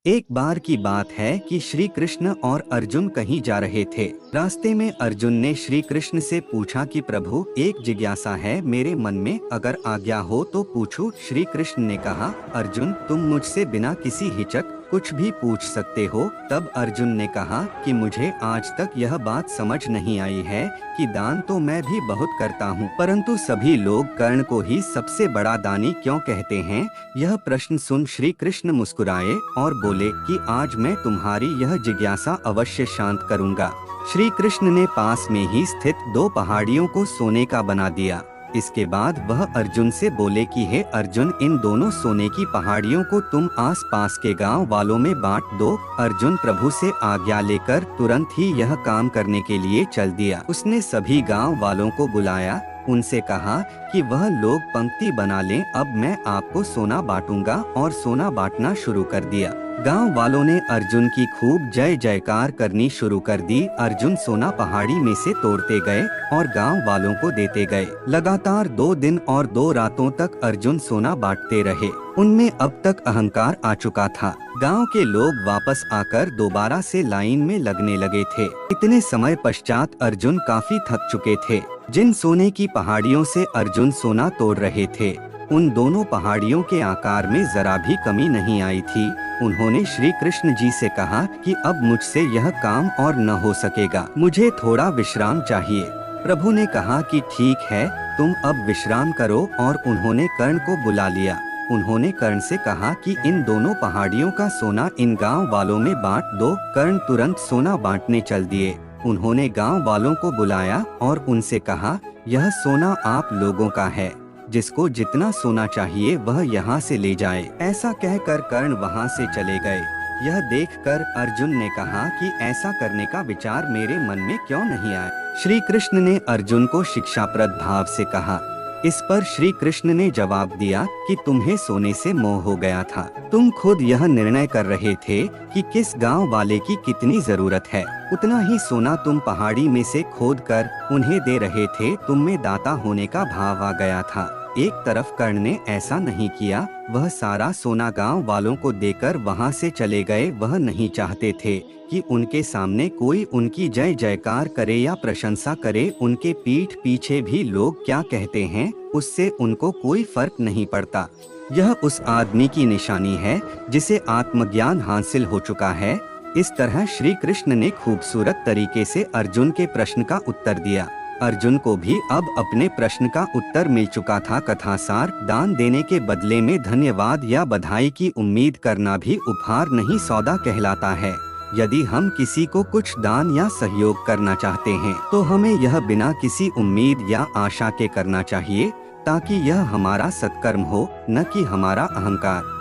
एक बार की बात है कि श्री कृष्ण और अर्जुन कहीं जा रहे थे। रास्ते में अर्जुन ने श्री कृष्ण से पूछा कि प्रभु, एक जिज्ञासा है मेरे मन में, अगर आज्ञा हो तो पूछूं। श्री कृष्ण ने कहा, अर्जुन, तुम मुझसे बिना किसी हिचक कुछ भी पूछ सकते हो। तब अर्जुन ने कहा कि मुझे आज तक यह बात समझ नहीं आई है कि दान तो मैं भी बहुत करता हूँ, परंतु सभी लोग कर्ण को ही सबसे बड़ा दानी क्यों कहते हैं। यह प्रश्न सुन श्री कृष्ण मुस्कुराए और बोले कि आज मैं तुम्हारी यह जिज्ञासा अवश्य शांत करूँगा। श्री कृष्ण ने पास में ही स्थित 2 पहाड़ियों को सोने का बना दिया। इसके बाद वह अर्जुन से बोले कि हे अर्जुन, इन दोनों सोने की पहाड़ियों को तुम आस पास के गांव वालों में बांट दो। अर्जुन प्रभु से आज्ञा लेकर तुरंत ही यह काम करने के लिए चल दिया। उसने सभी गांव वालों को बुलाया, उनसे कहा कि वह लोग पंक्ति बना लें, अब मैं आपको सोना बांटूंगा, और सोना बांटना शुरू कर दिया। गांव वालों ने अर्जुन की खूब जय जयकार करनी शुरू कर दी। अर्जुन सोना पहाड़ी में से तोड़ते गए और गांव वालों को देते गए। लगातार 2 दिन और 2 रातों तक अर्जुन सोना बांटते रहे। उनमें अब तक अहंकार आ चुका था। गांव के लोग वापस आकर दोबारा से लाइन में लगने लगे थे। इतने समय पश्चात अर्जुन काफी थक चुके थे। जिन सोने की पहाड़ियों से अर्जुन सोना तोड़ रहे थे, उन दोनों पहाड़ियों के आकार में जरा भी कमी नहीं आई थी। उन्होंने श्री कृष्ण जी से कहा कि अब मुझसे यह काम और न हो सकेगा, मुझे थोड़ा विश्राम चाहिए। प्रभु ने कहा कि ठीक है, तुम अब विश्राम करो, और उन्होंने कर्ण को बुला लिया। उन्होंने कर्ण से कहा कि इन दोनों पहाड़ियों का सोना इन गांव वालों में बांट दो। कर्ण तुरंत सोना बांटने चल दिए। उन्होंने गांव वालों को बुलाया और उनसे कहा, यह सोना आप लोगों का है, जिसको जितना सोना चाहिए वह यहाँ से ले जाए। ऐसा कहकर कर्ण वहाँ से चले गए। यह देखकर अर्जुन ने कहा कि ऐसा करने का विचार मेरे मन में क्यों नहीं आया। श्री कृष्ण ने अर्जुन को शिक्षाप्रद भाव से कहा। इस पर श्री कृष्ण ने जवाब दिया कि तुम्हें सोने से मोह हो गया था। तुम खुद यह निर्णय कर रहे थे कि किस गांव वाले की कितनी जरूरत है, उतना ही सोना तुम पहाड़ी में से खोद कर उन्हें दे रहे थे। तुम में दाता होने का भाव आ गया था। एक तरफ कर्ण ने ऐसा नहीं किया, वह सारा सोना गांव वालों को देकर वहां से चले गए। वह नहीं चाहते थे कि उनके सामने कोई उनकी जय जयकार करे या प्रशंसा करे। उनके पीठ पीछे भी लोग क्या कहते हैं, उससे उनको कोई फर्क नहीं पड़ता। यह उस आदमी की निशानी है जिसे आत्मज्ञान हासिल हो चुका है। इस तरह श्री कृष्ण ने खूबसूरत तरीके से अर्जुन के प्रश्न का उत्तर दिया। अर्जुन को भी अब अपने प्रश्न का उत्तर मिल चुका था। कथासार, दान देने के बदले में धन्यवाद या बधाई की उम्मीद करना भी उपहार नहीं, सौदा कहलाता है। यदि हम किसी को कुछ दान या सहयोग करना चाहते हैं तो हमें यह बिना किसी उम्मीद या आशा के करना चाहिए, ताकि यह हमारा सत्कर्म हो, न कि हमारा अहंकार।